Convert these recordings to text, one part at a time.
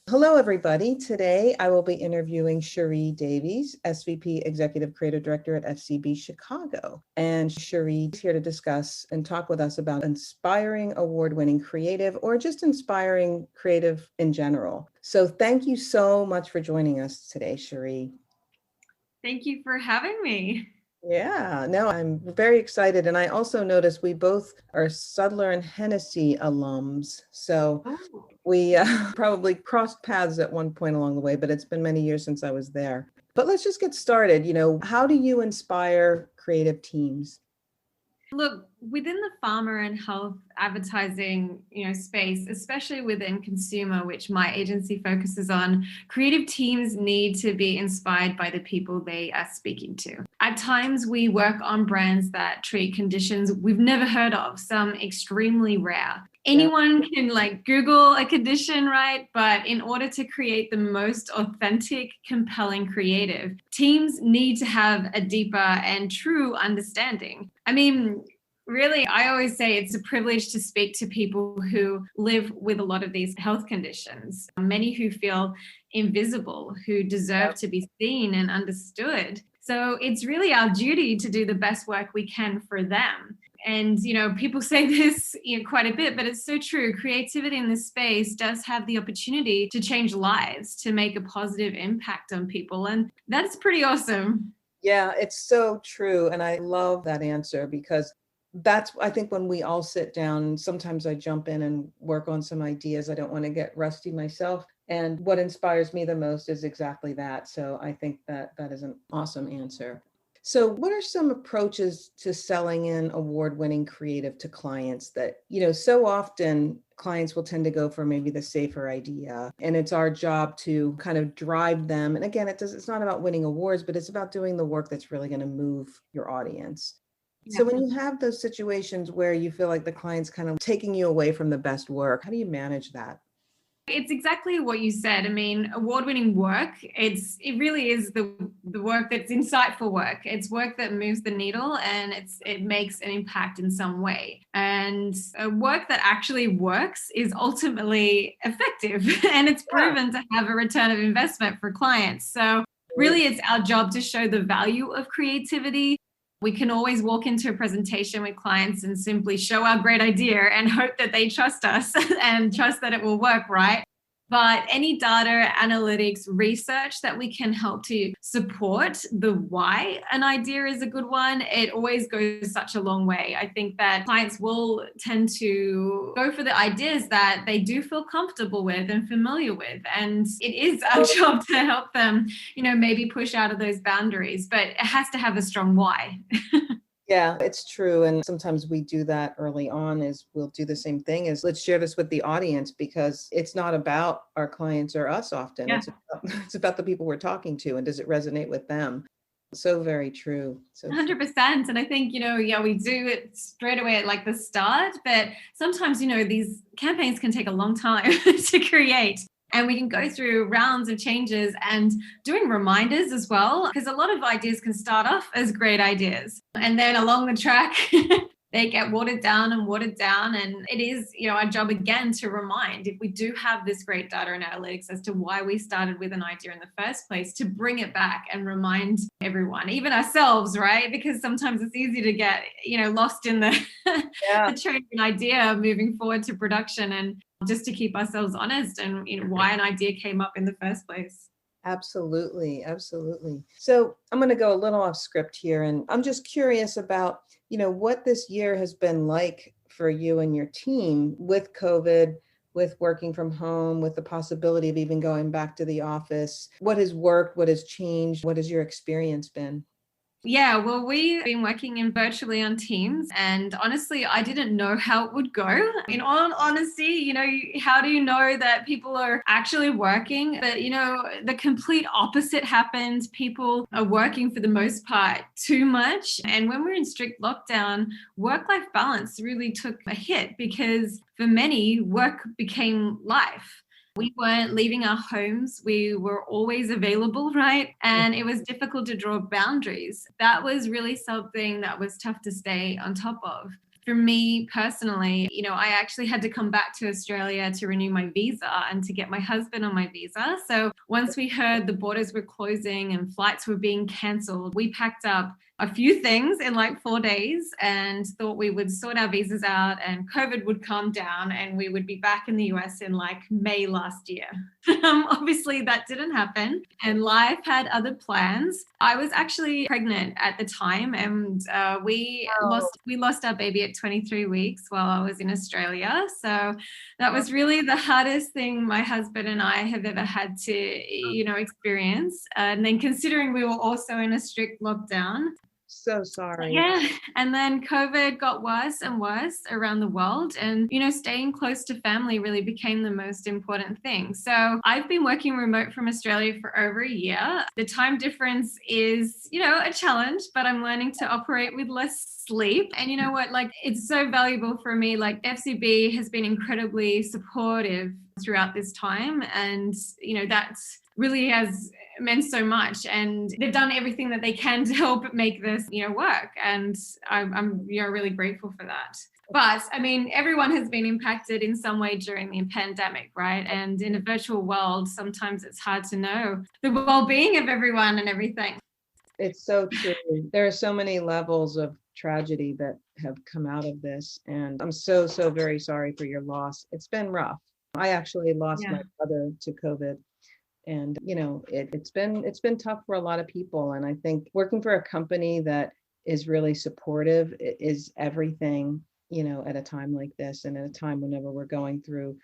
Hello, everybody. Today, I will be interviewing Cherie Davies, SVP Executive Creative Director at FCB Chicago. And Cherie is here to discuss and talk with us about inspiring award-winning creative or just inspiring creative in general. So thank you so much for joining us today, Cherie. Thank you for having me. Yeah, no, I'm very excited. And I also noticed we both are Sudler and Hennessy alums. So we probably crossed paths at one point along the way, but it's been many years since I was there. But let's just get started. How do you inspire creative teams? Look, within the pharma and health advertising, space, especially within consumer, which my agency focuses on, creative teams need to be inspired by the people they are speaking to. At times, we work on brands that treat conditions we've never heard of, some extremely rare. Anyone can Google a condition, right? But in order to create the most authentic, compelling creative, teams need to have a deeper and true understanding. I mean, really, I always say it's a privilege to speak to people who live with a lot of these health conditions, many who feel invisible, who deserve to be seen and understood. So it's really our duty to do the best work we can for them. And, people say this quite a bit, but it's so true. Creativity in this space does have the opportunity to change lives, to make a positive impact on people. And that's pretty awesome. Yeah, it's so true. And I love that answer because that's, I think, when we all sit down, sometimes I jump in and work on some ideas. I don't want to get rusty myself. And what inspires me the most is exactly that. So I think that is an awesome answer. So what are some approaches to selling in award-winning creative to clients that, so often clients will tend to go for maybe the safer idea, and it's our job to kind of drive them. And again, it's not about winning awards, but it's about doing the work that's really going to move your audience. So when you have those situations where you feel like the client's kind of taking you away from the best work, how do you manage that? It's exactly what you said. I mean, award-winning work, it really is the work that's insightful work. It's work that moves the needle and it makes an impact in some way. And work that actually works is ultimately effective and it's proven to have a return of investment for clients. So really, it's our job to show the value of creativity. We can always walk into a presentation with clients and simply show our great idea and hope that they trust us and trust that it will work, right? But any data, analytics, research that we can help to support the why an idea is a good one, it always goes such a long way. I think that clients will tend to go for the ideas that they do feel comfortable with and familiar with. And it is our job to help them, maybe push out of those boundaries, but it has to have a strong why. Yeah, it's true. And sometimes we do that early on is we'll do the same thing as let's share this with the audience because it's not about our clients or us often. Yeah. It's about the people we're talking to and does it resonate with them? So very true. So 100%. And I think, we do it straight away at the start, but sometimes, these campaigns can take a long time to create. And we can go through rounds of changes and doing reminders as well, because a lot of ideas can start off as great ideas. And then along the track, they get watered down. And it is, our job again to remind, if we do have this great data and analytics as to why we started with an idea in the first place, to bring it back and remind everyone, even ourselves, right? Because sometimes it's easy to get, lost in the, the train of an idea moving forward to production, and just to keep ourselves honest and why an idea came up in the first place. Absolutely. Absolutely. So I'm going to go a little off script here, and I'm just curious about, what this year has been like for you and your team with COVID, with working from home, with the possibility of even going back to the office. What has worked? What has changed? What has your experience been? Yeah, well, we've been working virtually on Teams, and honestly, I didn't know how it would go. In all honesty, how do you know that people are actually working? But, the complete opposite happened. People are working for the most part too much. And when we're in strict lockdown, work-life balance really took a hit because for many, work became life. We weren't leaving our homes. We were always available, right? And it was difficult to draw boundaries. That was really something that was tough to stay on top of. for me personally, I actually had to come back to Australia to renew my visa and to get my husband on my visa. So once we heard the borders were closing and flights were being cancelled, we packed up a few things in like 4 days and thought we would sort our visas out and COVID would calm down and we would be back in the US in like May last year. Obviously that didn't happen and life had other plans. I was actually pregnant at the time and we lost our baby at 23 weeks while I was in Australia. So that was really the hardest thing my husband and I have ever had to, experience. And then considering we were also in a strict lockdown. So sorry. Yeah. And then COVID got worse and worse around the world. And, staying close to family really became the most important thing. So I've been working remote from Australia for over a year. The time difference is, a challenge, but I'm learning to operate with less sleep. And you know what? Like, it's so valuable for me. Like, FCB has been incredibly supportive throughout this time. And, that's really has meant so much, and they've done everything that they can to help make this work, and I'm really grateful for that. But I mean, everyone has been impacted in some way during the pandemic, right? And in a virtual world, sometimes it's hard to know the well-being of everyone and everything. It's so true. There are so many levels of tragedy that have come out of this, and I'm so very sorry for your loss. It's been rough. I actually lost my brother to COVID. And, it's been tough for a lot of people. And I think working for a company that is really supportive is everything, at a time like this and at a time whenever we're going through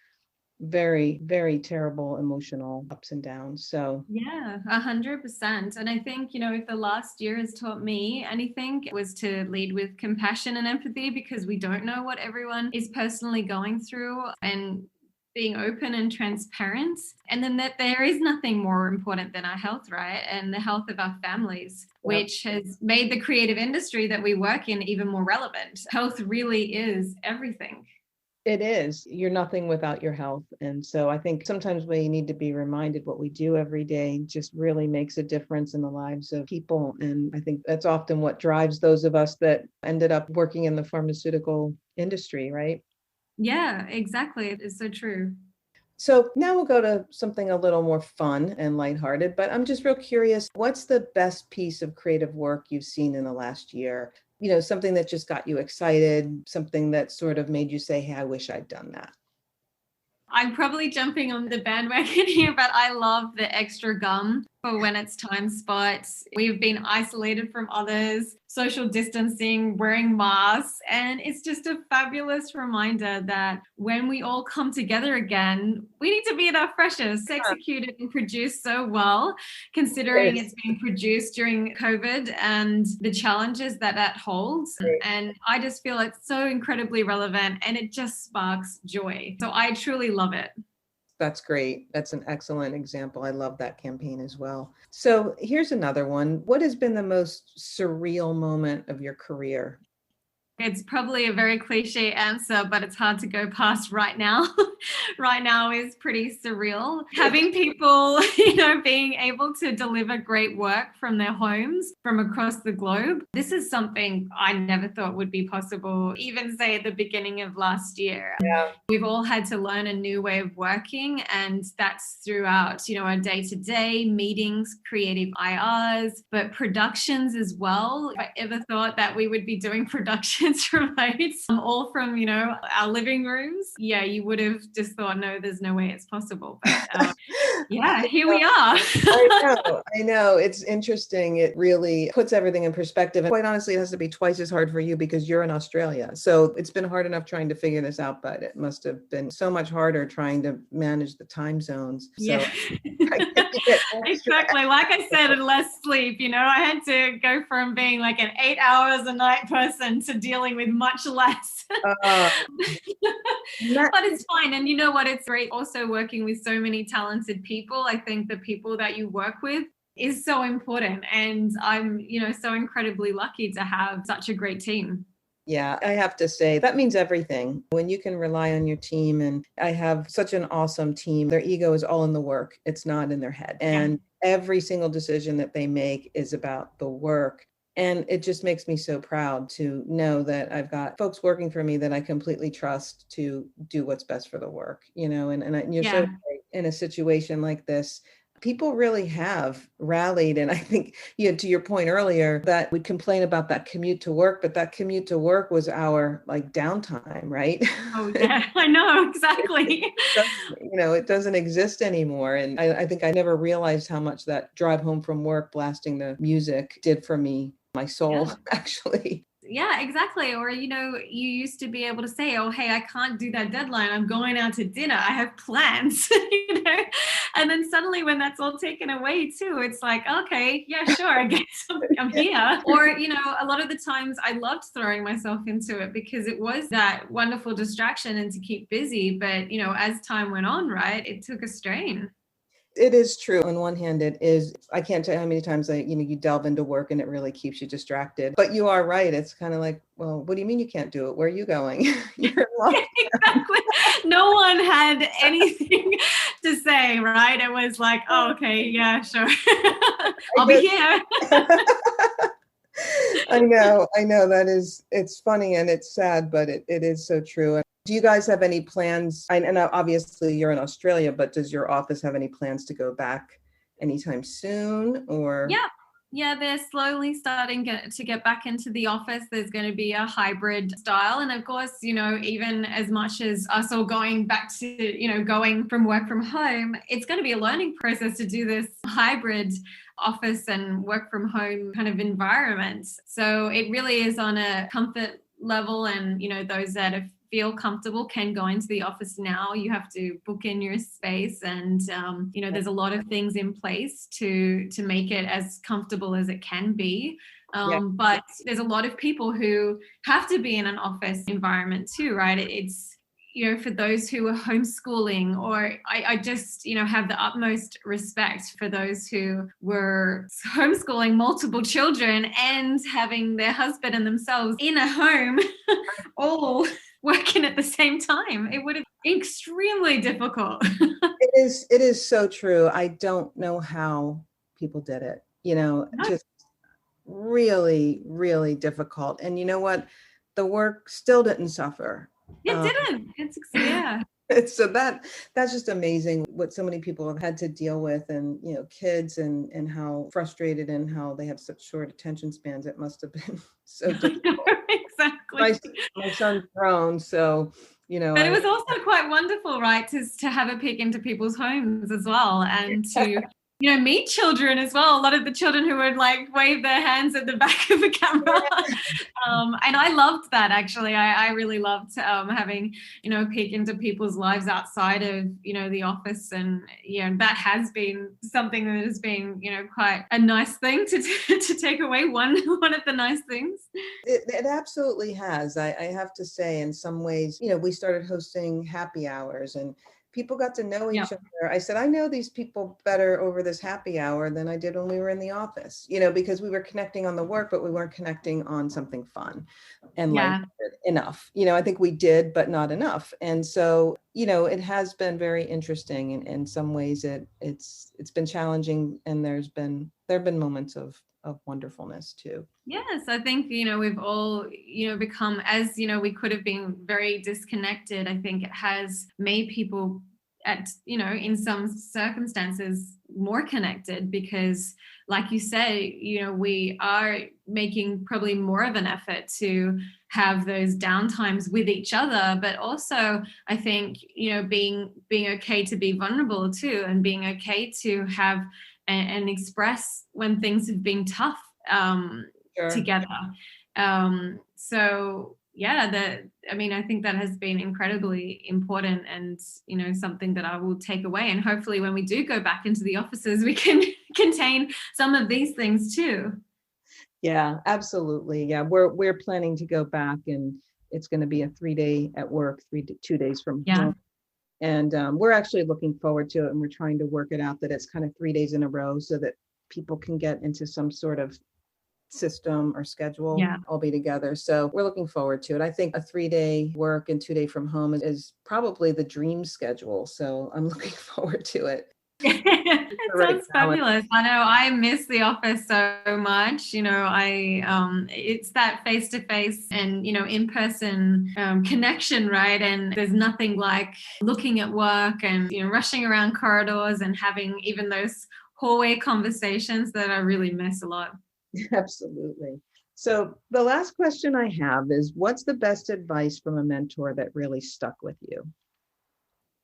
very, very terrible emotional ups and downs. So yeah, 100%. And I think, if the last year has taught me anything, it was to lead with compassion and empathy, because we don't know what everyone is personally going through, and being open and transparent, and then that there is nothing more important than our health, right? And the health of our families, which has made the creative industry that we work in even more relevant. Health really is everything. It is. You're nothing without your health. And so I think sometimes we need to be reminded what we do every day just really makes a difference in the lives of people. And I think that's often what drives those of us that ended up working in the pharmaceutical industry, right? Yeah, exactly. It's so true. So now we'll go to something a little more fun and lighthearted, but I'm just real curious, what's the best piece of creative work you've seen in the last year? Something that just got you excited, something that sort of made you say, hey, I wish I'd done that. I'm probably jumping on the bandwagon here, but I love the extra gum for when it's time spots. We've been isolated from others, social distancing, wearing masks, and it's just a fabulous reminder that when we all come together again, we need to be at our freshest, executed and produced so well, considering it's being produced during COVID and the challenges that holds. And I just feel it's so incredibly relevant and it just sparks joy. So I truly love it. That's great. That's an excellent example. I love that campaign as well. So here's another one. What has been the most surreal moment of your career? It's probably a very cliche answer, but it's hard to go past right now. Right now is pretty surreal. Having people, being able to deliver great work from their homes from across the globe. This is something I never thought would be possible, even say at the beginning of last year. Yeah. We've all had to learn a new way of working, and that's throughout, our day-to-day meetings, creative IRs, but productions as well. If I ever thought that we would be doing productions remote, all from, our living rooms, you would have just thought, no, there's no way it's possible. But here we are. I know. It's interesting. It really puts everything in perspective. And quite honestly, it has to be twice as hard for you because you're in Australia. So it's been hard enough trying to figure this out, but it must have been so much harder trying to manage the time zones. So exactly. Like I said, and less sleep, I had to go from being like an 8 hours a night person to dealing with much less. But it's fine. And you know what? It's great also working with so many talented people. I think the people that you work with is so important. And I'm, so incredibly lucky to have such a great team. Yeah, I have to say that means everything when you can rely on your team. And I have such an awesome team. Their ego is all in the work. It's not in their head. And every single decision that they make is about the work. And it just makes me so proud to know that I've got folks working for me that I completely trust to do what's best for the work, and you're so Yeah. right. In a situation like this, people really have rallied. And I think, to your point earlier, that we complain about that commute to work, but that commute to work was our like downtime, right? Oh, yeah, I know, exactly. It doesn't exist anymore. And I think I never realized how much that drive home from work, blasting the music, did for me, my soul, Yeah. actually. Yeah, exactly. Or, you used to be able to say, oh, hey, I can't do that deadline. I'm going out to dinner. I have plans, And then suddenly when that's all taken away too, it's like, okay, yeah, sure, I guess I'm here. Or, a lot of the times I loved throwing myself into it because it was that wonderful distraction and to keep busy. But, as time went on, right, it took a strain. It is true. On one hand, it is. I can't tell you how many times you delve into work and it really keeps you distracted. But you are right. It's kind of like, well, what do you mean you can't do it? Where are you going? You're in Yeah, exactly. No one had anything to say, right? It was like, oh, okay, yeah, sure. I'll be here. I know it's funny and it's sad, but it is so true. Do you guys have any plans? And obviously you're in Australia, but does your office have any plans to go back anytime soon, or? Yeah. Yeah, they're slowly starting to get back into the office. There's going to be a hybrid style. And of course, even as much as us all going back to, going from work from home, it's going to be a learning process to do this hybrid office and work from home kind of environment. So it really is on a comfort level. And, those that feel comfortable can go into the office now. You have to book in your space, and there's a lot of things in place to make it as comfortable as it can be. But there's a lot of people who have to be in an office environment too, right? It's for those who are homeschooling, or I just, have the utmost respect for those who were homeschooling multiple children and having their husband and themselves in a home all working at the same time. It would have been extremely difficult. It is so true. I don't know how people did it, just really, really difficult. And you know what? The work still didn't suffer. It didn't. Yeah. So that's just amazing what so many people have had to deal with, and kids, and how frustrated and how they have such short attention spans. It must have been so difficult. Exactly. My son's grown, so but it was also quite wonderful, right, to have a peek into people's homes as well, and to meet children as well. A lot of the children who would like wave their hands at the back of the camera. And I loved that, actually. I really loved having, a peek into people's lives outside of, the office. And, that has been something that has been, quite a nice thing to take away. One of the nice things. It absolutely has. I have to say, in some ways, we started hosting happy hours, and people got to know each other. I said, I know these people better over this happy hour than I did when we were in the office, because we were connecting on the work, but we weren't connecting on something fun and lighthearted enough. I think we did, but not enough. And so, it has been very interesting. In some ways it's been challenging, and there have been moments of wonderfulness too. Yes, I think, we've all, become, as, we could have been very disconnected. I think it has made people in some circumstances more connected because, like you say, we are making probably more of an effort to have those downtimes with each other, but also I think, being okay to be vulnerable too, and being okay to have and express when things have been tough together. So yeah, I think that has been incredibly important, and something that I will take away. And hopefully when we do go back into the offices, we can contain some of these things too. Yeah, absolutely. Yeah, we're planning to go back, and it's going to be a 3-day at work, 2 days from home. And we're actually looking forward to it, and we're trying to work it out that it's kind of 3 days in a row so that people can get into some sort of system or schedule, all be together. So we're looking forward to it. I think a 3-day work and 2-day from home is probably the dream schedule. So I'm looking forward to it. It sounds fabulous. I know I miss the office so much. It's that face-to-face and, in-person connection, right? And there's nothing like looking at work and, rushing around corridors and having even those hallway conversations that I really miss a lot. Absolutely. So the last question I have is, what's the best advice from a mentor that really stuck with you?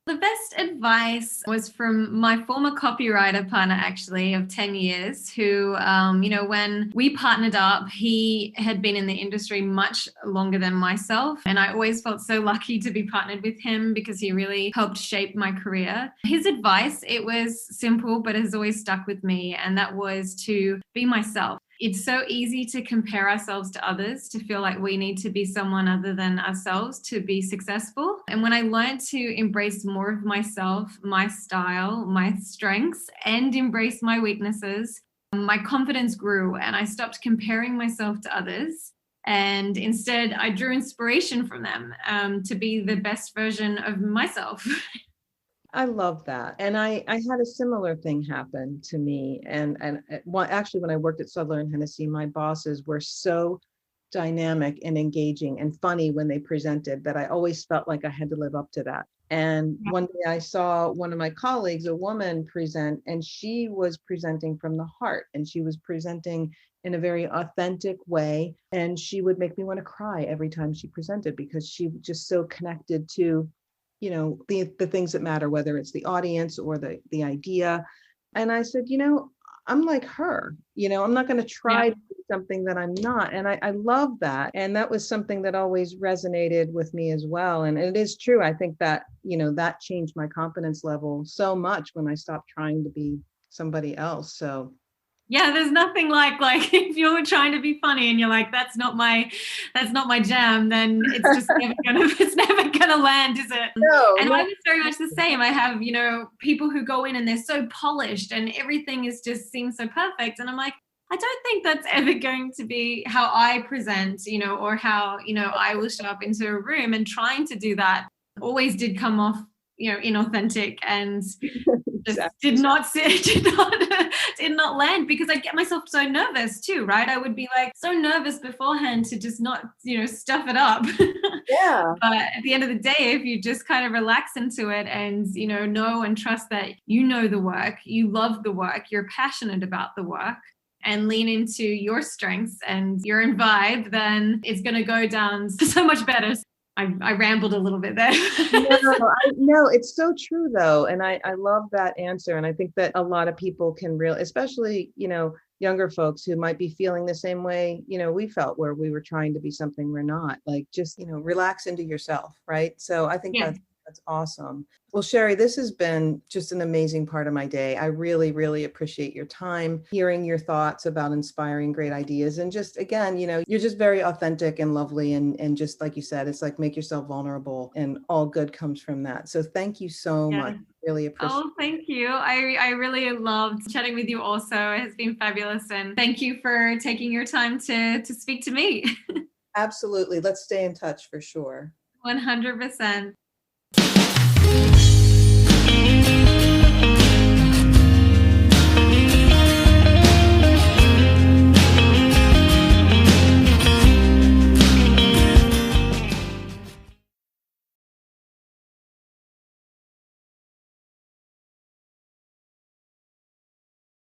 The best advice was from my former copywriter partner, actually, of 10 years, who, when we partnered up, he had been in the industry much longer than myself. And I always felt so lucky to be partnered with him because he really helped shape my career. His advice, it was simple, but has always stuck with me. And that was to be myself. It's so easy to compare ourselves to others, to feel like we need to be someone other than ourselves to be successful. And when I learned to embrace more of myself, my style, my strengths, and embrace my weaknesses, my confidence grew and I stopped comparing myself to others. And instead, I drew inspiration from them to be the best version of myself. I love that. And I had a similar thing happen to me. And actually, when I worked at Sudler and Hennessy, my bosses were so dynamic and engaging and funny when they presented that I always felt like I had to live up to that. And one day I saw one of my colleagues, a woman, present, and she was presenting from the heart, and she was presenting in a very authentic way. And she would make me want to cry every time she presented because she was just so connected to the things that matter, whether it's the audience or the idea. And I said, I'm like her, I'm not going to try to do something that I'm not. And I love that. And that was something that always resonated with me as well. And it is true. I think that, that changed my confidence level so much when I stopped trying to be somebody else. So yeah, there's nothing like if you're trying to be funny and you're like, that's not my jam, then it's never gonna land, is it? No, and I was very much the same. I have, people who go in and they're so polished and everything just seems so perfect. And I'm like, I don't think that's ever going to be how I present, or how, I will show up into a room, and trying to do that always did come off, inauthentic and just did not land, because I get myself so nervous too, right? I would be like so nervous beforehand to just not, stuff it up. Yeah. But at the end of the day, if you just kind of relax into it and, know and trust that the work, you love the work, you're passionate about the work, and lean into your strengths and your own vibe, then it's going to go down so much better. I rambled a little bit there. No, it's so true though. And I love that answer. And I think that a lot of people can especially, younger folks who might be feeling the same way, we felt, where we were trying to be something we're not, like just, relax into yourself. Right. So I think that's awesome. Well, Sherry, this has been just an amazing part of my day. I really, really appreciate your time, hearing your thoughts about inspiring great ideas. And just, again, you're just very authentic and lovely. And just like you said, it's like, make yourself vulnerable, and all good comes from that. So thank you so much. Really appreciate it. Oh, thank you. I really loved chatting with you also. It has been fabulous. And thank you for taking your time to speak to me. Absolutely. Let's stay in touch for sure. 100%.